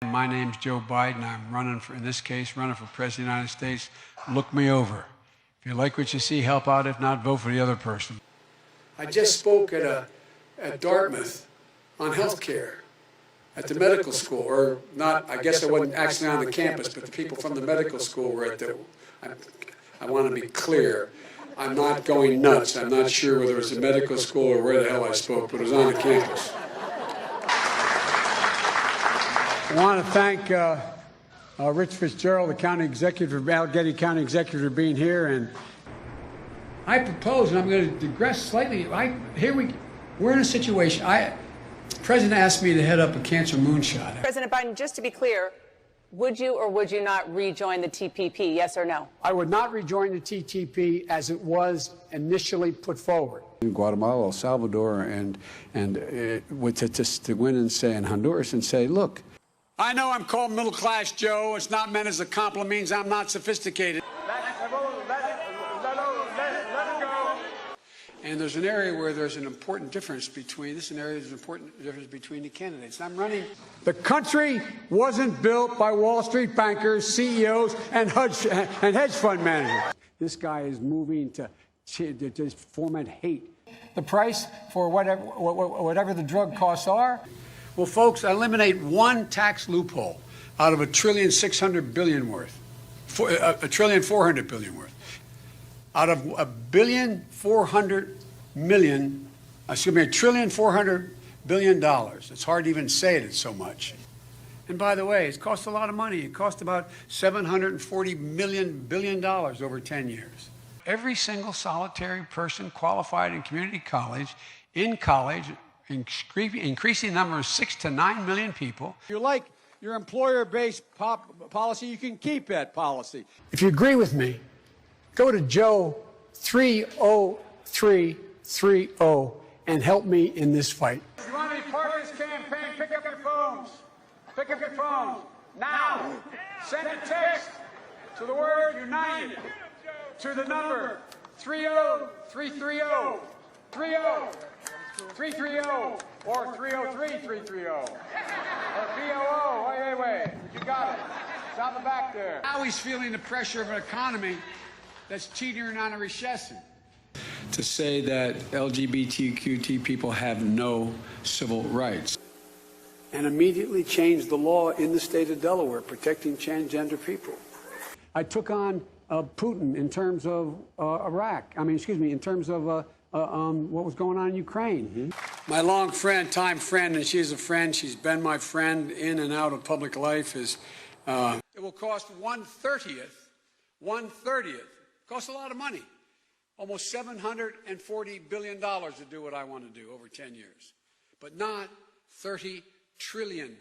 My name's Joe Biden. I'm running for, in this case, running for President of the United States. Look me over. If you like what you see, help out. If not, vote for the other person. I just spoke at Dartmouth on health care at the medical school, or not, I guess I wasn't actually on the campus, but the people from the medical school were at the, I want to be clear. I'm not going nuts. I'm not sure whether it was a medical school or where the hell I spoke, but it was on the campus. I want to thank Rich Fitzgerald, the county executive, Allegheny County executive, for being here. And I propose, and I'm going to digress slightly. We're in a situation. The president asked me to head up a cancer moonshot. President Biden, just to be clear, would you or would you not rejoin the TPP? Yes or no? I would not rejoin the TPP as it was initially put forward. In Guatemala, El Salvador, and to go in and say in Honduras and say, look. I know I'm called middle class, Joe. It's not meant as a compliment. Means I'm not sophisticated. Let it go. And there's an area where there's an important difference between this. An area there's an important difference between the candidates. I'm running. The country wasn't built by Wall Street bankers, CEOs, and hedge fund managers. This guy is moving to just foment hate. The price for whatever the drug costs are. Well, folks, eliminate one tax loophole out of $1.6 trillion worth, $1.4 trillion worth. Out of $1.4 billion. It's hard to even say it. It's so much. And by the way, it costs a lot of money. It cost about $740 billion over 10 years. Every single solitary person qualified in community college, increasing the number of 6 to 9 million people. If you like your employer-based policy, you can keep that policy. If you agree with me, go to Joe 30330 and help me in this fight. If you want to be part of this campaign, pick up your phones. Pick up your phones now. Send a text to the word United to the number 30330. 330 or 303-330 or BOO. Wait. You got it. It's on the back there. Now he's feeling the pressure of an economy that's teetering on a recession. To say that LGBTQ people have no civil rights. And immediately changed the law in the state of Delaware protecting transgender people. I took on Putin in terms of in terms of what was going on in Ukraine. Mm-hmm. My long friend, time friend, and she's a friend. She's been my friend in and out of public life. It will cost 1/30th. Costs a lot of money. Almost $740 billion to do what I want to do over 10 years. But not $30 trillion.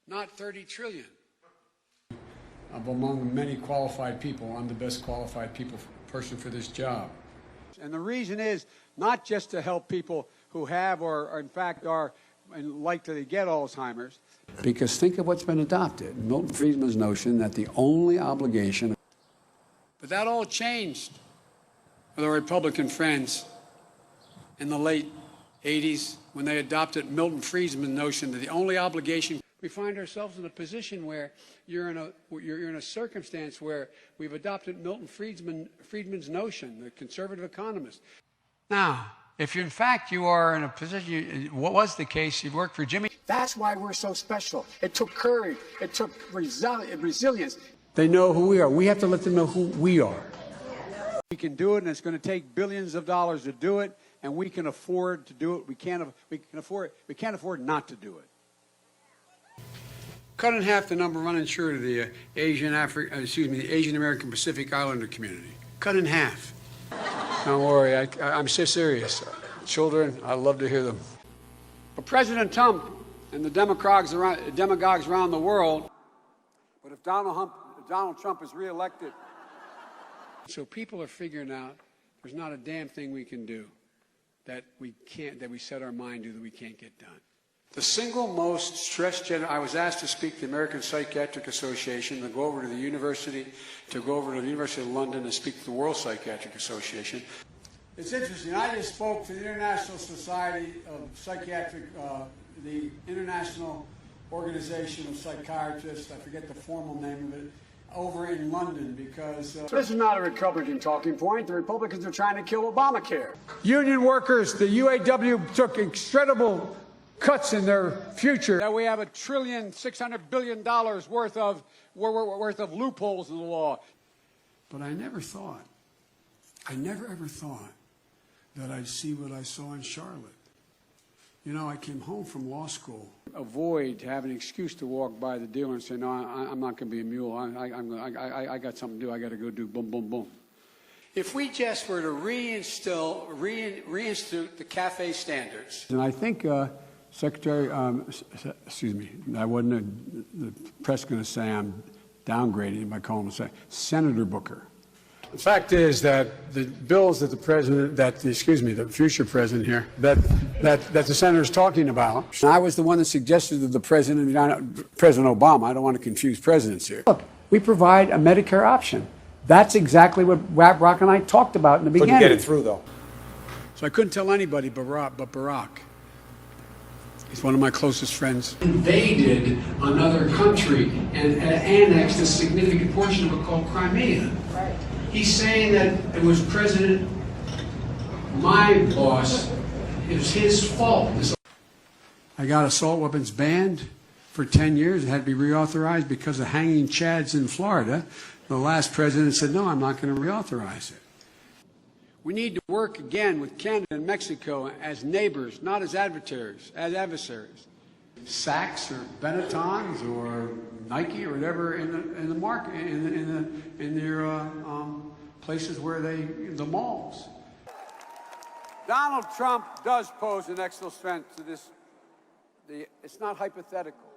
Not $30 trillion. Among many qualified people, I'm the best qualified person for this job. And the reason is not just to help people who have or in fact are likely to get Alzheimer's. Because think of what's been adopted. Milton Friedman's notion that the only obligation. But that all changed with our Republican friends in the late 80s when they adopted Milton Friedman's notion that the only obligation. We find ourselves in a position where you're in a circumstance where we've adopted Milton Friedman's notion, the conservative economist. Now, if in fact you are in a position, what was the case, you worked for Jimmy. That's why we're so special. It took courage. It took resilience. They know who we are. We have to let them know who we are. We can do it, and it's going to take billions of dollars to do it, and we can afford to do it. We can't afford not to do it. Cut in half the number of uninsured of the Asian American Pacific Islander community. Cut in half. Don't worry, I'm so serious. Children, I love to hear them. But President Trump and the demagogues around the world. But if Donald Trump is reelected, so people are figuring out there's not a damn thing we can do that we set our mind to that we can't get done. The single most stressed I was asked to speak to the American Psychiatric Association, to go over to the University of London and speak to the World Psychiatric Association. It's interesting. I just spoke to the International Society of Psychiatric, the International organization of psychiatrists, I forget the formal name of it, over in London because this is not a Republican talking point. The Republicans are trying to kill Obamacare. Union workers, the UAW took incredible cuts in their future. Now we have $1.6 trillion worth of loopholes in the law. But I never ever thought that I'd see what I saw in Charlotte. You know, I came home from law school. Avoid having an excuse to walk by the dealer and say, no, I'm not going to be a mule. I got something to do. I got to go do boom, boom, boom. If we just were to reinstitute the CAFE standards. And I think Secretary, excuse me, the press going to say I'm downgrading by calling him Senator Booker. The fact is that the bills that the future president here, that the senator is talking about. I was the one that suggested to the President Obama, I don't want to confuse presidents here. Look, we provide a Medicare option. That's exactly what Barack and I talked about in the beginning. Couldn't get it through, though. So I couldn't tell anybody but Barack. He's one of my closest friends. Invaded another country and annexed a significant portion of it called Crimea. Right. He's saying that it was my boss, it was his fault. I got assault weapons banned for 10 years. It had to be reauthorized because of hanging chads in Florida. The last president said, no, I'm not going to reauthorize it. We need to work again with Canada and Mexico as neighbors, not as adversaries. Saks or Benettons or Nike or whatever in the market in their places where the malls. Donald Trump does pose an extra threat to this. It's not hypothetical.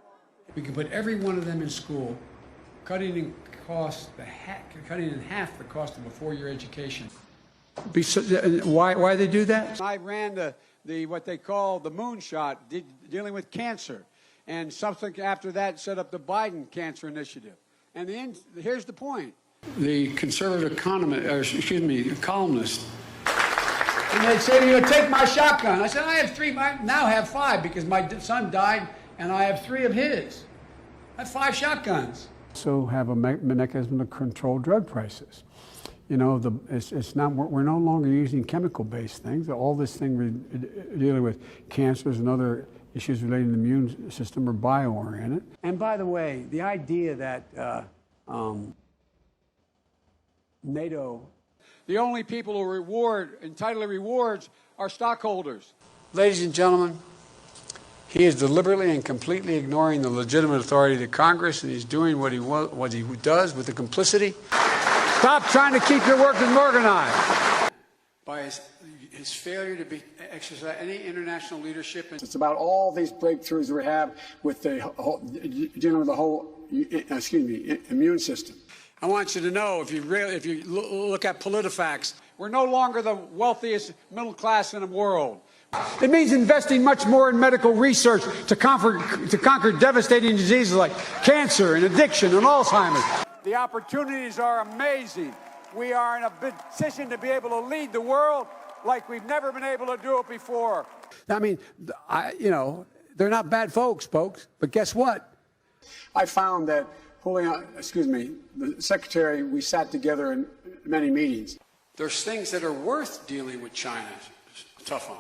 We can put every one of them in school, cutting in half the cost of a four-year education. Why they do that? I ran what they call the moonshot, dealing with cancer, and something after that set up the Biden Cancer Initiative. And here's the point: the conservative columnist, and they'd say to you, "Take my shotgun." I said, "I have 3. I now have 5 because my son died, and I have 3 of his. I have 5 shotguns." So have a mechanism to control drug prices. You know, it's not. We're no longer using chemical-based things. All this thing we're dealing with, cancers and other issues relating to the immune system, are bio-oriented. And by the way, the idea that NATO, the only people who entitled to rewards, are stockholders. Ladies and gentlemen, he is deliberately and completely ignoring the legitimate authority of the Congress, and he's doing what he does with the complicity. Stop trying to keep your workers organized. By his failure to exercise any international leadership. It's about all these breakthroughs we have with dealing with the whole, immune system. I want you to know, if you look at PolitiFacts, we're no longer the wealthiest middle class in the world. It means investing much more in medical research to conquer devastating diseases like cancer and addiction and Alzheimer's. The opportunities are amazing. We are in a position to be able to lead the world like we've never been able to do it before. I mean, they're not bad folks, but guess what? I found that the secretary, we sat together in many meetings. There's things that are worth dealing with China tough on.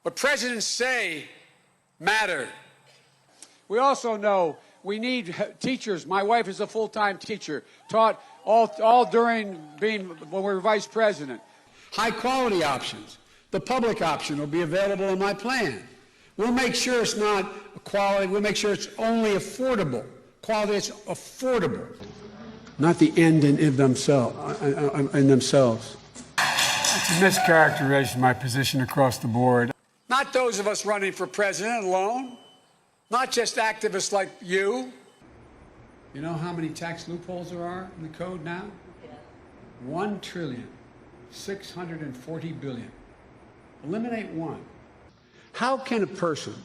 What presidents say matter. We also know we need teachers. My wife is a full-time teacher, taught all during when we were vice president. High-quality options. The public option will be available in my plan. We'll make sure it's not quality. We'll make sure it's only affordable. Quality is affordable, not the end in themselves. It's a mischaracterization of my position across the board. Not those of us running for president alone. Not just activists like you. You know how many tax loopholes there are in the code now? Yeah. $1,640 billion. Eliminate one. How can a person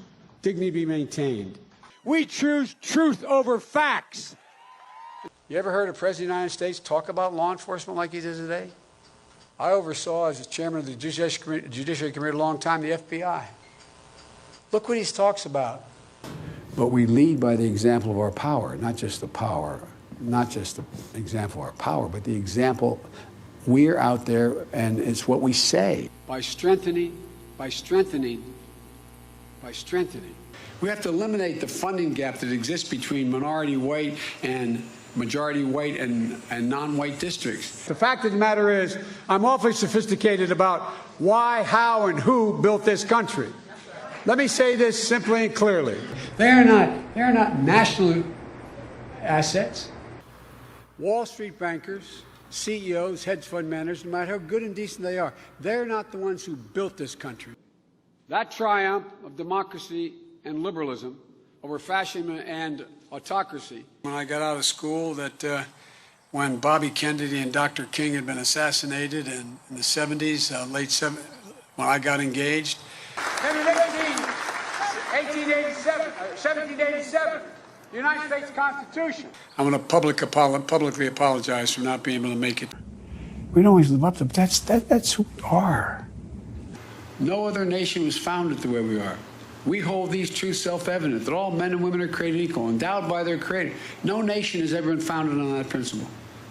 dignity be maintained? We choose truth over facts. You ever heard a president of the United States talk about law enforcement like he did today? I oversaw, as the chairman of the Judiciary Committee a long time, the FBI. Look what he talks about. But we lead by the example of our power, not just the power, not just the example of our power, but the example we're out there, and it's what we say. By strengthening. We have to eliminate the funding gap that exists between minority white and majority white and non-white districts. The fact of the matter is, I'm awfully sophisticated about why, how, and who built this country. Let me say this simply and clearly. They are not national assets. Wall Street bankers, CEOs, hedge fund managers, no matter how good and decent they are, they're not the ones who built this country. That triumph of democracy and liberalism over fascism and autocracy. When I got out of school, that when Bobby Kennedy and Dr. King had been assassinated in the 70s, late 70s, when I got engaged. In 1787, the United States Constitution. I'm going to publicly apologize for not being able to make it. We don't always live up to that's who we are. No other nation was founded the way we are. We hold these truths self-evident, that all men and women are created equal, endowed by their Creator. No nation has ever been founded on that principle.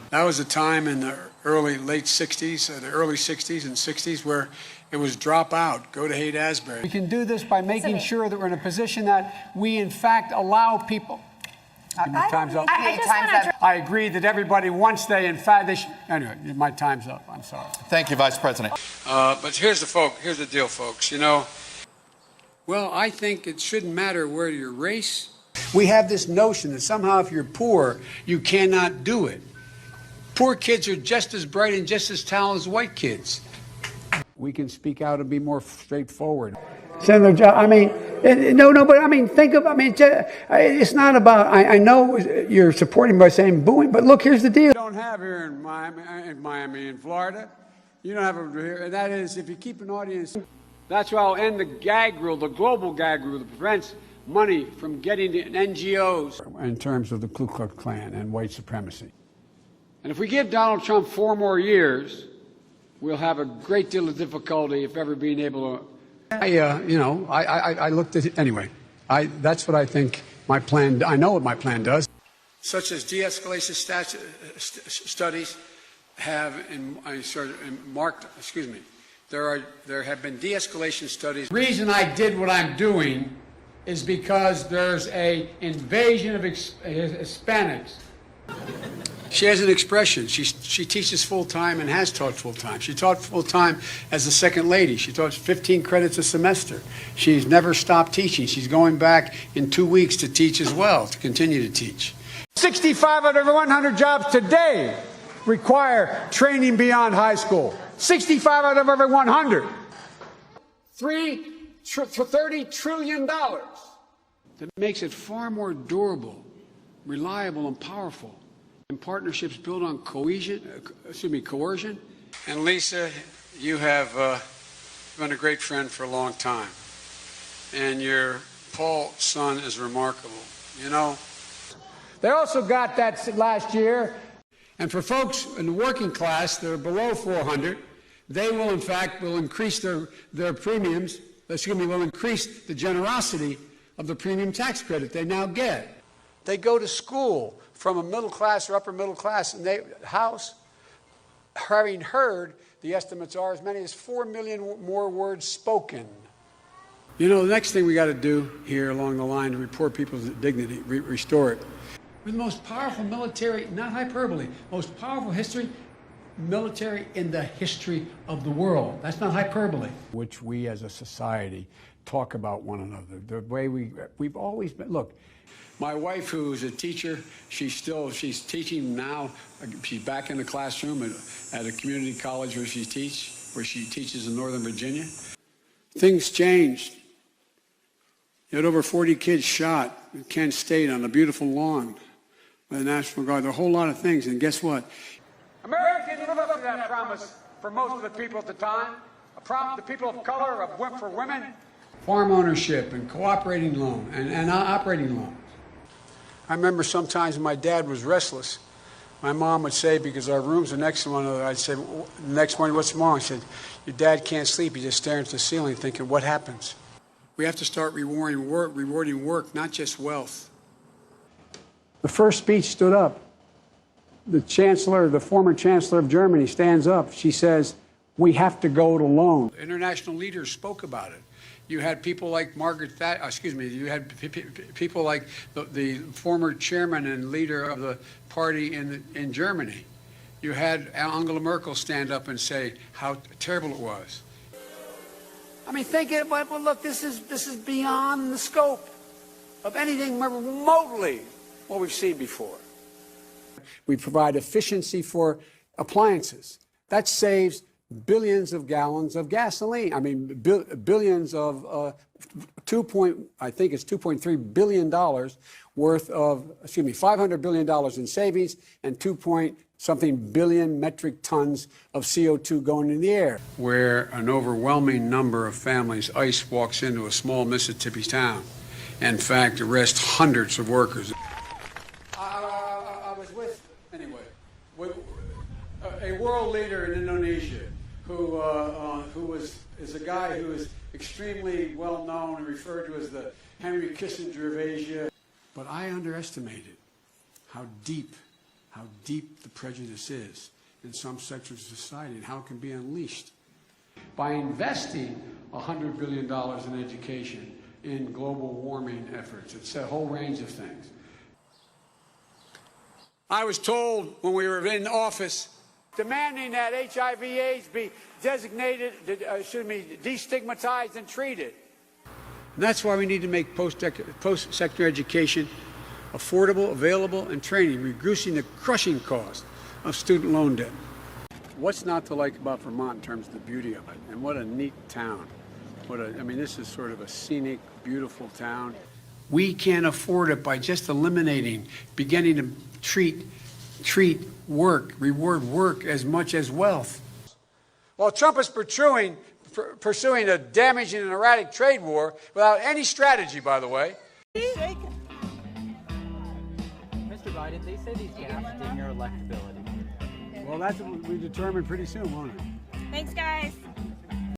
That was a time in the late 60s, the early 60s and 60s, where it was drop out, go to Haight-Ashbury. We can do this by making sure that we're in a position that we, in fact, allow people. Time's up. I agree that everybody, once they, in fact, anyway, my time's up. I'm sorry. Thank you, Vice President. But here's the deal, folks. You know, well, I think it shouldn't matter where your race. We have this notion that somehow if you're poor, you cannot do it. Poor kids are just as bright and just as talented as white kids. We can speak out and be more straightforward. Senator John, I mean, but I mean, it's not about, I know you're supporting by saying booing, but look, here's the deal. You don't have here in Miami, in Florida. You don't have it here, and that is if you keep an audience. That's why I'll end the gag rule, the global gag rule that prevents money from getting to NGOs. In terms of the Ku Klux Klan and white supremacy. And if we give Donald Trump 4 more years, we'll have a great deal of difficulty, if ever, being able to. I looked at it anyway. That's what I think my plan. I know what my plan does. Such as de-escalation studies have marked. Excuse me. There have been de-escalation studies. The reason I did what I'm doing is because there's a invasion of Hispanics. She has an expression. She teaches full-time and has taught full-time. She taught full-time as a second lady. She taught 15 credits a semester. She's never stopped teaching. She's going back in 2 weeks to teach as well, to continue to teach. 65 out of every 100 jobs today require training beyond high school. 65 out of every 100. $30 trillion. That makes it far more durable, reliable, and powerful. And partnerships built on coercion. And Lisa, you have been a great friend for a long time. And your Paul son is remarkable. You know, they also got that last year. And for folks in the working class that are below 400, they will, in fact, increase their premiums. Will increase the generosity of the premium tax credit they now get. They go to school from a middle class or upper middle class house, having heard, the estimates are as many as 4 million more words spoken. You know, the next thing we got to do here along the line to report people's dignity, restore it. We're the most powerful military, not hyperbole, most powerful military in the history of the world. That's not hyperbole. Which we as a society talk about one another. The way we've always been, look, my wife, who is a teacher, she's teaching now. She's back in the classroom at a community college where she teaches in Northern Virginia. Things changed. You had over 40 kids shot in Kent State on a beautiful lawn by the National Guard. There are a whole lot of things, and guess what? America didn't live up to that promise for most of the people at the time. The people of color, for women. Farm ownership and cooperating loan and operating loans. I remember sometimes when my dad was restless, my mom would say, because our rooms are next to one another, I'd say, the next morning, what's wrong? I said, your dad can't sleep. He's just staring at the ceiling thinking, what happens? We have to start rewarding work, not just wealth. The first speech stood up. The chancellor, the former chancellor of Germany, stands up. She says, we have to go it alone. International leaders spoke about it. You had people like you had people like the former chairman and leader of the party in Germany. You had Angela Merkel stand up and say how terrible it was. I mean, well, look, this is beyond the scope of anything remotely what we've seen before. We provide efficiency for appliances. That saves billions of gallons of gasoline. I mean, billions of I think it's $2.3 billion worth of, $500 billion in savings and 2-point-something billion metric tons of CO2 going in the air. Where an overwhelming number of families, ICE walks into a small Mississippi town and, in fact, arrests hundreds of workers. I was with a world leader in Indonesia who is a guy who is extremely well known and referred to as the Henry Kissinger of Asia. But I underestimated how deep the prejudice is in some sectors of society and how it can be unleashed. By investing $100 billion in education, in global warming efforts, it's a whole range of things. I was told when we were in office, demanding that HIV/AIDS be designated, destigmatized and treated. And that's why we need to make post-secondary education affordable, available, and training, reducing the crushing cost of student loan debt. What's not to like about Vermont in terms of the beauty of it? And what a neat town. This is sort of a scenic, beautiful town. We can't afford it by just beginning to reward work as much as wealth. While Trump is pursuing a damaging and erratic trade war without any strategy, by the way. Mr. Biden, they say these gaps in your electability. Well, that's what we determine pretty soon, won't it? Thanks, guys.